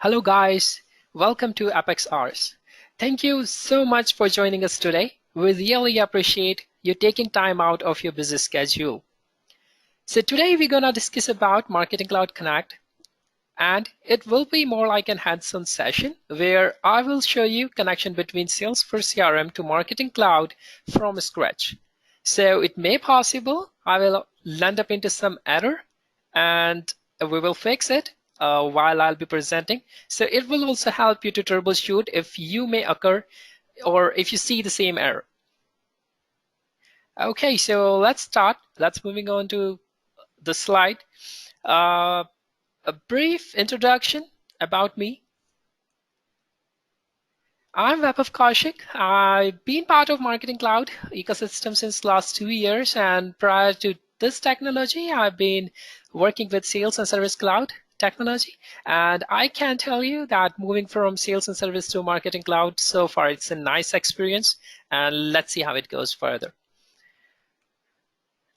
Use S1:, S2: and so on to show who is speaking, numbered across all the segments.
S1: Hello guys, welcome to Apex Hours. Thank you so much for joining us today. We really appreciate you taking time out of your busy schedule. So today we're gonna discuss about Marketing Cloud Connect, and it will be more like an hands-on session where I will show you connection between Salesforce CRM to Marketing Cloud from scratch. So it may possible I will land up into some error and we will fix it while I'll be presenting. So it will also help you to troubleshoot if you may occur or if you see the same error. Okay, so let's start. Let's moving on to the slide. Uh, a brief introduction about me. I'm Vaibhav Kaushik. I've been part of Marketing Cloud ecosystem since last 2 years, and prior to this technology, I've been working with Sales and Service Cloud technology. And I can tell you that moving from Sales and Service to Marketing Cloud so far, it's a nice experience. And let's see how it goes further.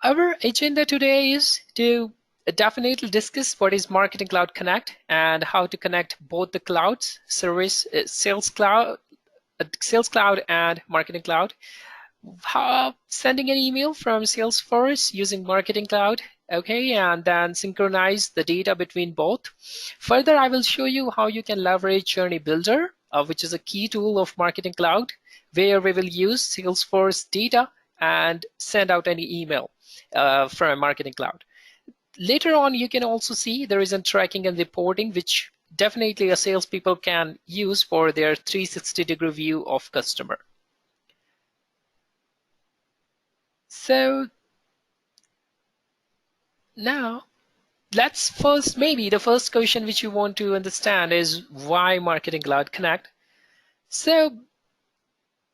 S1: Our agenda today is to definitely discuss what is Marketing Cloud Connect and how to connect both the clouds, Sales Cloud and Marketing Cloud. How, sending an email from Salesforce using Marketing Cloud, okay, and then synchronize the data between both. Further, I will show you how you can leverage Journey Builder, which is a key tool of Marketing Cloud, where we will use Salesforce data and send out any email from Marketing Cloud. Later on, you can also see there is a tracking and reporting, which definitely a salespeople can use for their 360-degree view of customer. So now let's first, maybe the first question which you want to understand is why Marketing Cloud Connect. So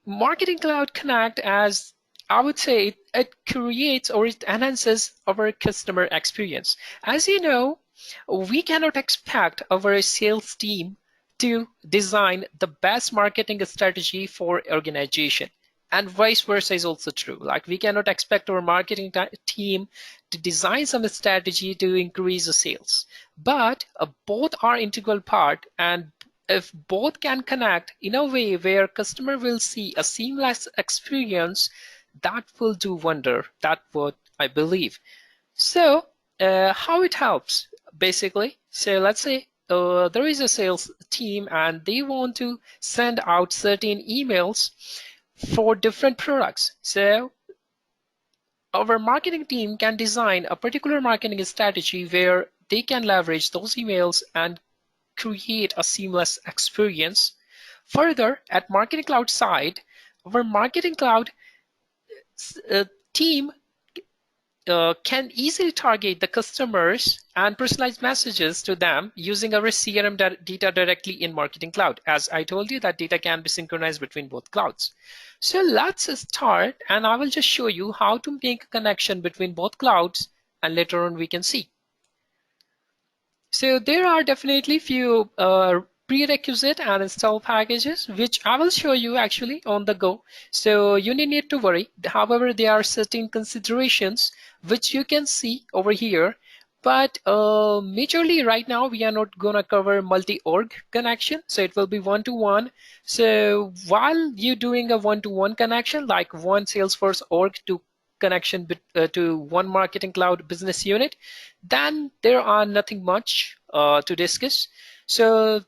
S1: Marketing Cloud Connect, as I would say, it creates or it enhances our customer experience. As you know, we cannot expect our sales team to design the best marketing strategy for organization. And vice versa is also true. Like we cannot expect our marketing team to design some strategy to increase the sales. But both are integral part, and if both can connect in a way where customer will see a seamless experience, that will do wonder. That's what I believe. So how it helps basically. So let's say there is a sales team and they want to send out certain emails for different products. So our marketing team can design a particular marketing strategy where they can leverage those emails and create a seamless experience. Further, at Marketing Cloud side, our Marketing Cloud team can easily target the customers and personalize messages to them using our CRM data directly in Marketing Cloud. As I told you, that data can be synchronized between both clouds. So let's start, and I will just show you how to make a connection between both clouds, and later on we can see. So there are definitely few prerequisite and install packages, which I will show you actually on the go. So you need to worry. However, there are certain considerations which you can see over here. But majorly right now, we are not going to cover multi-org connection. So it will be one-to-one. So while you're doing a one-to-one connection, like one Salesforce org to connection to one Marketing Cloud business unit, then there are nothing much to discuss. So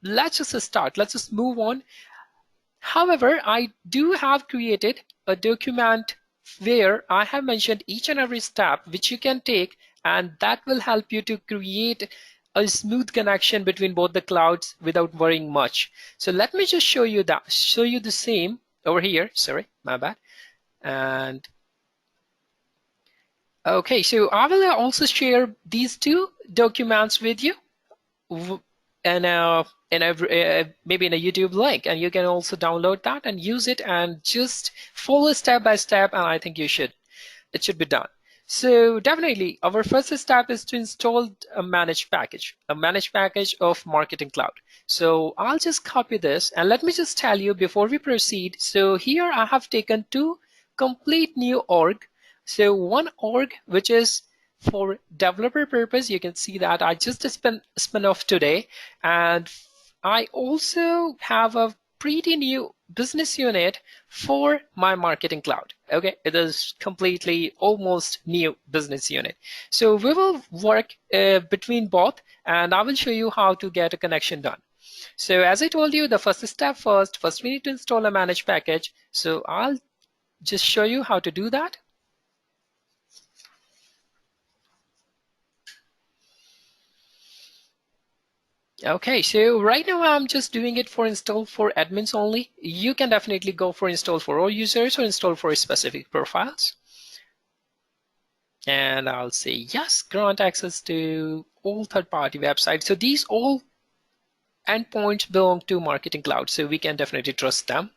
S1: let's just start. Let's just move on. However, I do have created a document where I have mentioned each and every step which you can take, and that will help you to create a smooth connection between both the clouds without worrying much. So let me just show you the same over here. Sorry, my bad. And okay, so I will also share these two documents with you, and maybe in a YouTube link, and you can also download that and use it and just follow step by step, and I think it should be done. So definitely our first step is to install a managed package of Marketing Cloud. So I'll just copy this, and let me just tell you before we proceed. So here I have taken two complete new org. So one org which is for developer purpose, you can see that I just spin off today, and I also have a pretty new business unit for my marketing cloud. Okay, it is completely almost new business unit. So we will work between both, and I will show you how to get a connection done. So as I told you, the first step first we need to install a managed package. So I'll just show you how to do that. Okay, so right now I'm just doing it for install for admins only. You can definitely go for install for all users or install for specific profiles. And I'll say yes, grant access to all third-party websites. So these all endpoints belong to Marketing Cloud, so we can definitely trust them.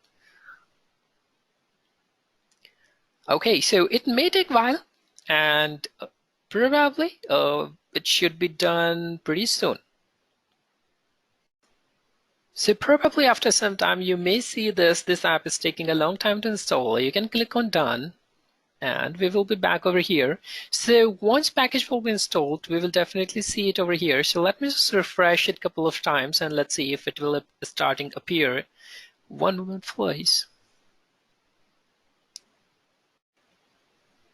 S1: Okay, so it may take a while, and probably it should be done pretty soon. So probably after some time, you may see this app is taking a long time to install. You can click on done, and we will be back over here. So once package will be installed, we will definitely see it over here. So let me just refresh it a couple of times, and let's see if it will starting appear. One moment, please.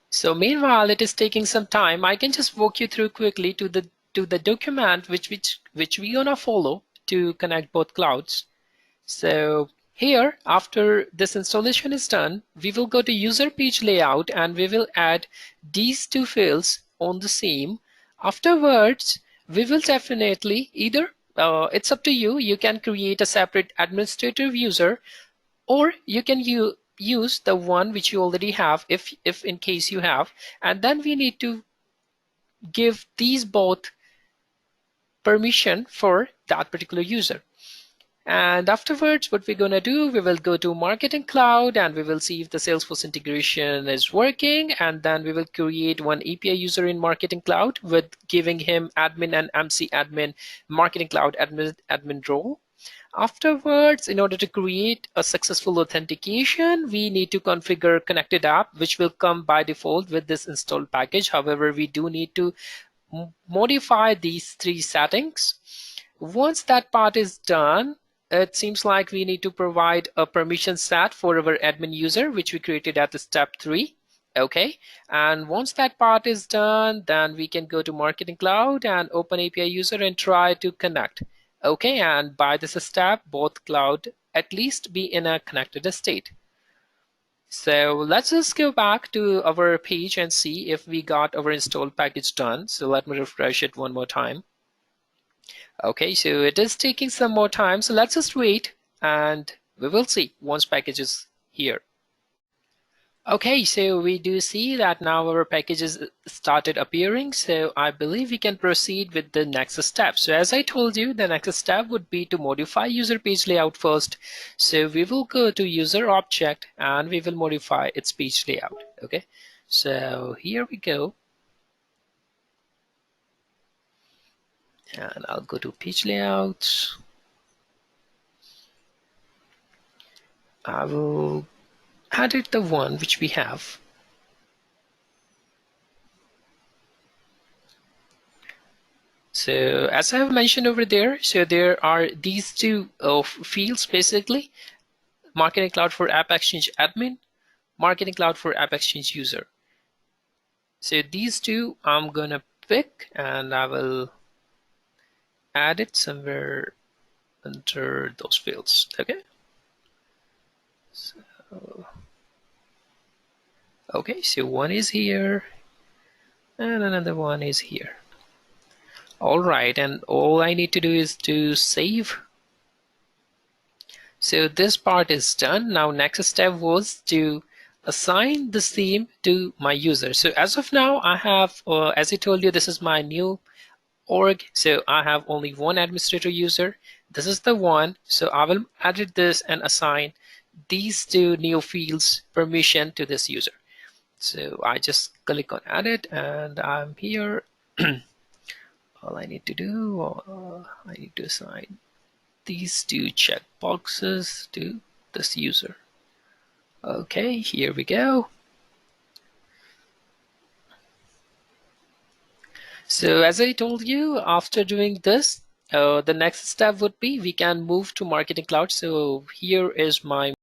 S1: So meanwhile, it is taking some time. I can just walk you through quickly to the document which we gonna follow to connect both clouds. So here, after this installation is done, we will go to user page layout and we will add these two fields on the same. Afterwards, we will definitely either, it's up to you, you can create a separate administrative user, or you can use the one which you already have if in case you have, and then we need to give these both permission for that particular user. And afterwards, what we're going to do, we will go to Marketing Cloud and we will see if the Salesforce integration is working. And then we will create one API user in Marketing Cloud with giving him admin and MC admin, Marketing Cloud admin role. Afterwards, in order to create a successful authentication, we need to configure connected app, which will come by default with this installed package. However, we do need to modify these three settings. Once that part is done, it seems like we need to provide a permission set for our admin user, which we created at the step 3. Okay, and once that part is done, then we can go to Marketing Cloud and open API user and try to connect. Okay, and by this step, both cloud at least be in a connected state. So let's just go back to our page and see if we got our install package done. So let me refresh it one more time. Okay, so it is taking some more time. So let's just wait and we will see once package is here. Okay, so we do see that now our packages started appearing. So I believe we can proceed with the next step. So as I told you, the next step would be to modify user page layout first. So we will go to user object and we will modify its page layout. Okay, so here we go. And I'll go to page layouts. I will edit the one which we have. So as I have mentioned over there, so there are these two fields basically, Marketing Cloud for App Exchange Admin, Marketing Cloud for App Exchange User. So these two I'm gonna pick and I will add it somewhere under those fields. Okay. So, okay, so one is here and another one is here. All right, and all I need to do is to save. So this part is done. Now next step was to assign the theme to my user. So as of now, I have, as I told you, this is my new org. So I have only one administrator user. This is the one. So I will edit this and assign these two new fields permission to this user. So I just click on edit and I'm here. All I need to do, I need to assign these two check boxes to this user. Okay, here we go. So as I told you, after doing this, the next step would be we can move to Marketing Cloud. So here is my.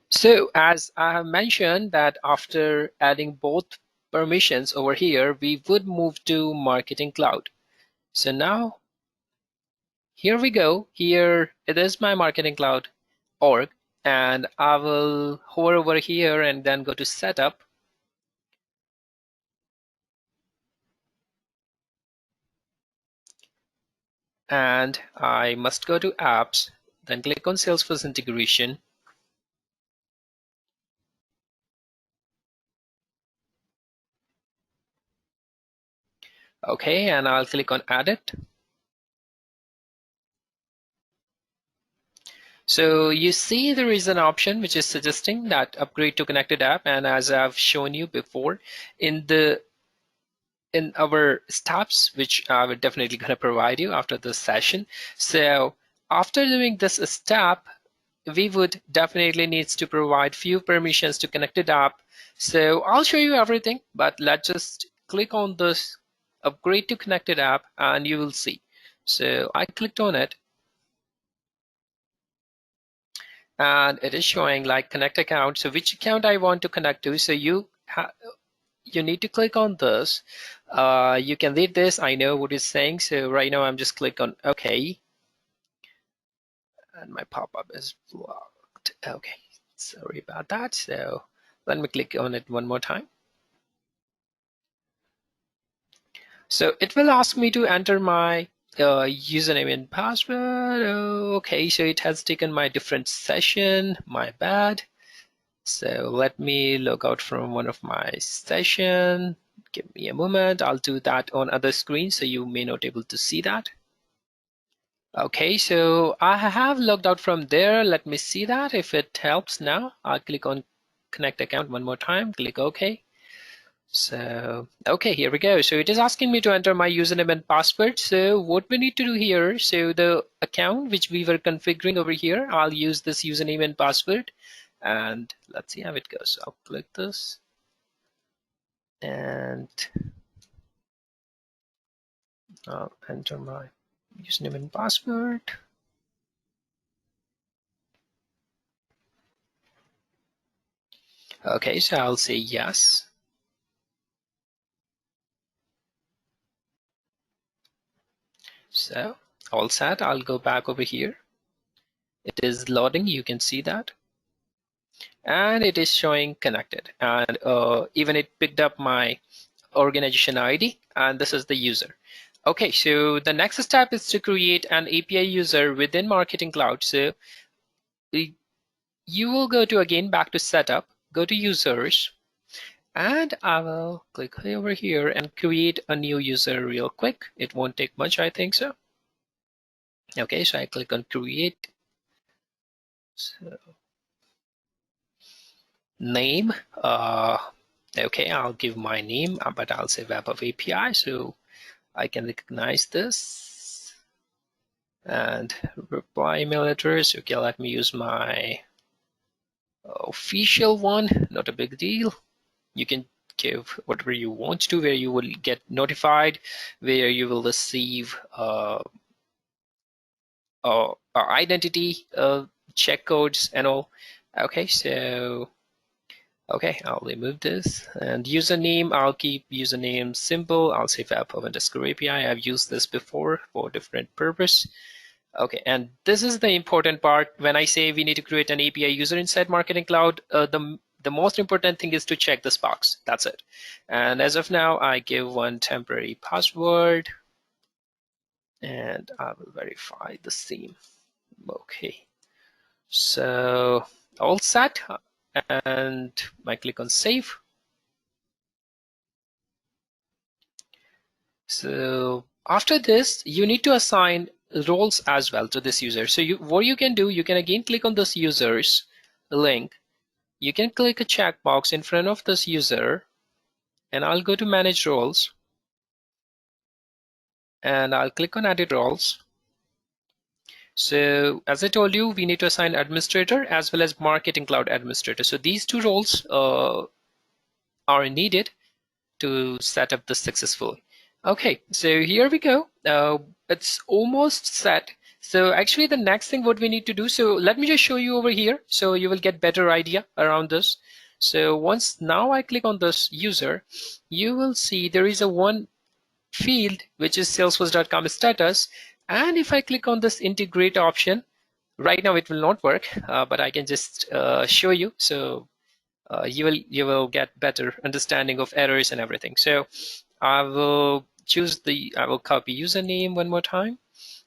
S1: So as I have mentioned that after adding both permissions over here, we would move to Marketing Cloud. So now here we go. Here it is my Marketing Cloud org, and I will hover over here and then go to Setup. And I must go to Apps, then click on Salesforce integration. Okay, and I'll click on Edit. So you see there is an option which is suggesting that upgrade to connected app, and as I've shown you before in our steps, which I will definitely going to provide you after this session. So after doing this step, we would definitely needs to provide few permissions to connected app. So I'll show you everything, but let's just click on this upgrade to connected app and you will see. So I clicked on it and it is showing like connect account. So which account I want to connect to. So you need to click on this. You can read this. I know what it's saying. So right now I'm just click on OK. And my pop-up is blocked. Okay, sorry about that. So let me click on it one more time. So it will ask me to enter my username and password. Okay, so it has taken my different session. My bad. So let me log out from one of my session. Give me a moment. I'll do that on other screen, so you may not able to see that. Okay, so I have logged out from there. Let me see that if it helps now. I'll click on connect account one more time, click OK. So, okay, here we go. So it is asking me to enter my username and password. So what we need to do here, so the account which we were configuring over here, I'll use this username and password. And let's see how it goes. I'll click this. And I'll enter my username and password. Okay, so I'll say yes. So all set. I'll go back over here. It is loading. You can see that. And it is showing connected. And even it picked up my organization ID. And this is the user. Okay, so the next step is to create an API user within Marketing Cloud. So you will go to again back to setup, go to users, and I will click over here and create a new user real quick. It won't take much, I think so. Okay, so I click on create. So, name. Okay, I'll give my name, but I'll say web of API so I can recognize this. And reply email address. Okay, let me use my official one. Not a big deal. You can give whatever you want to, where you will get notified, where you will receive identity check codes and all. Okay, so okay, I'll remove this. And username, I'll keep username simple. I'll say web_API. I've used this before for different purpose. Okay, and this is the important part. When I say we need to create an API user inside Marketing Cloud, the most important thing is to check this box. That's it. And as of now, I give one temporary password, and I will verify the same. Okay, so all set, and I click on save. So after this, you need to assign roles as well to this user. So what you can do, you can again click on this users link. You can click a checkbox in front of this user, and I'll go to manage roles, and I'll click on edit roles. So as I told you, we need to assign administrator as well as Marketing Cloud administrator. So these two roles are needed to set up this successfully. Okay, so here we go. It's almost set. So actually the next thing what we need to do, so let me just show you over here so you will get better idea around this. So once now I click on this user, you will see there is a one field which is salesforce.com status. And if I click on this integrate option, right now it will not work, but I can just show you. So you will get better understanding of errors and everything. So I will copy username one more time,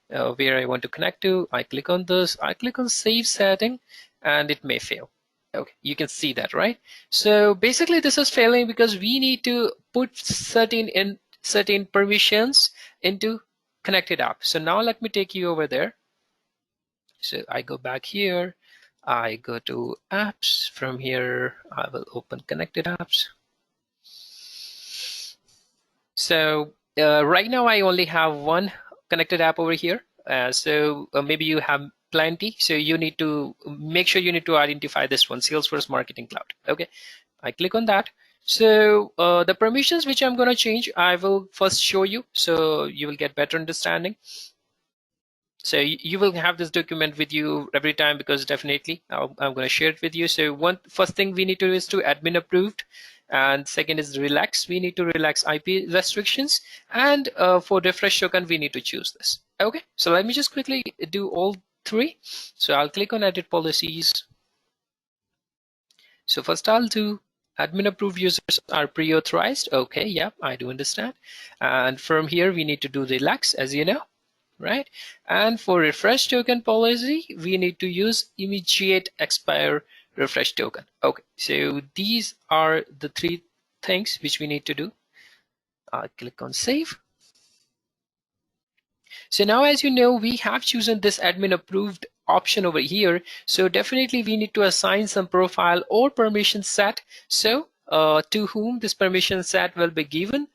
S1: where I want to connect to. I click on this, I click on save setting, and it may fail. Okay, you can see that, right? So basically this is failing because we need to put certain permissions into connected app. So now let me take you over there. So I go back here, I go to apps. From here, I will open connected apps. So right now I only have one connected app over here. So maybe you have plenty. So you need to make sure you need to identify this one, Salesforce Marketing Cloud. Okay, I click on that. So the permissions which I'm going to change, I will first show you so you will get better understanding. So you will have this document with you every time because definitely I'm going to share it with you. So first thing we need to do is to admin approved, and second is relax. We need to relax IP restrictions, and for refresh token we need to choose this. Okay, so let me just quickly do all three. So I'll click on edit policies. So first I'll do admin approved users are pre-authorized. Okay, yeah, I do understand. And from here we need to do relax, as you know, right? And for refresh token policy, we need to use immediate expire refresh token. Okay, so these are the three things which we need to do. I'll click on save. So now, as you know, we have chosen this admin approved option over here. So definitely we need to assign some profile or permission set. So to whom this permission set will be given,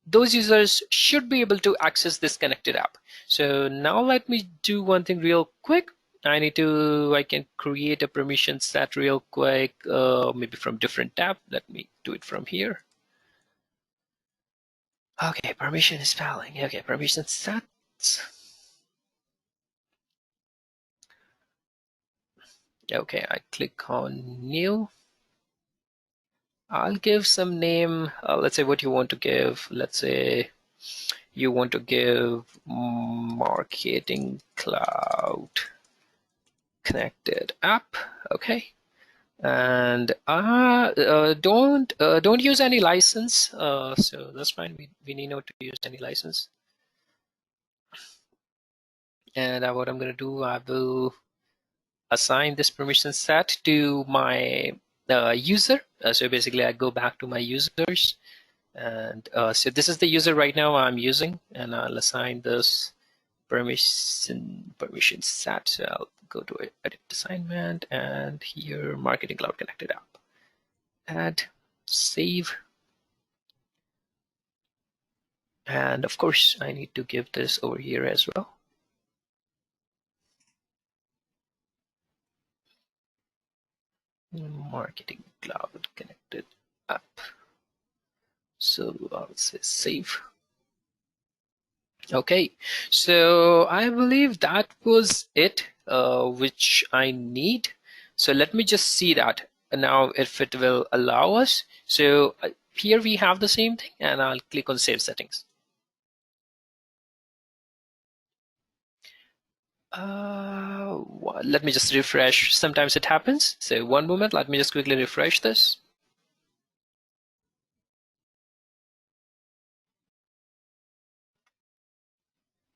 S1: those users should be able to access this connected app. So now let me do one thing real quick. I can create a permission set real quick, maybe from different tab. Let me do it from here. Okay, permission is spelling. Okay, permission sets. Okay, I click on new. I'll give some name. Let's say what you want to give. Let's say you want to give marketing cloud connected app. Okay, and don't use any license. So that's fine. We need not to use any license. And what I'm going to do, I will assign this permission set to my user. So basically, I go back to my users, and so this is the user right now I'm using, and I'll assign this permission set. So I'll go to edit assignment, and here marketing cloud connected app. Add, save, and of course I need to give this over here as well. Marketing cloud connected app. So I'll say save. Okay, so I believe that was it, which I need. So let me just see that now if it will allow us. So here we have the same thing, and I'll click on save settings. Let me just refresh. Sometimes it happens. So one moment, let me just quickly refresh this.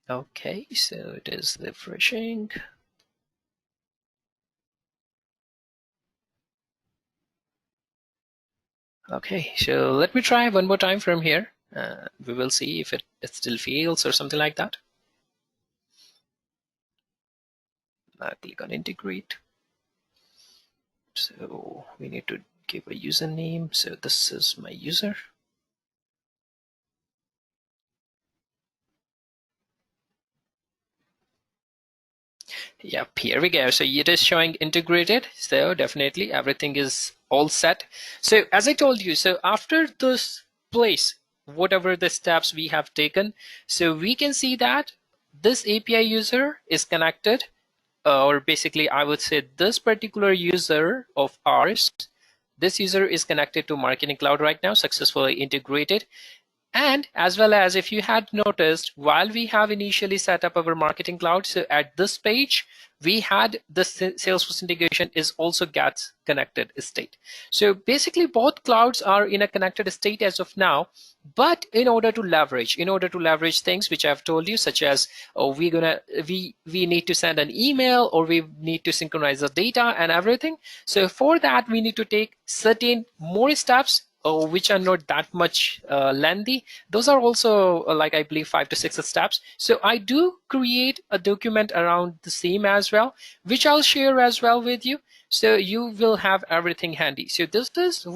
S1: Okay, so it is refreshing. Okay, so let me try one more time from here. We will see if it still fails or something like that. Click on integrate. So we need to give a username. So this is my user. Yep, here we go. So it is showing integrated. So definitely everything is all set. So as I told you, so after this place, whatever the steps we have taken. So we can see that this API user is connected, or basically I would say this particular user of ours, this user is connected to Marketing Cloud right now, successfully integrated. And as well as if you had noticed, while we have initially set up our Marketing Cloud, so at this page, we had the Salesforce integration is also gets connected state. So basically both clouds are in a connected state as of now, but in order to leverage things which I've told you, such as we need to send an email, or we need to synchronize the data and everything. So for that, we need to take certain more steps, which are not that much lengthy. Those are also like I believe 5 to 6 steps. So I do create a document around the same as well, which I'll share as well with you. So you will have everything handy. So this is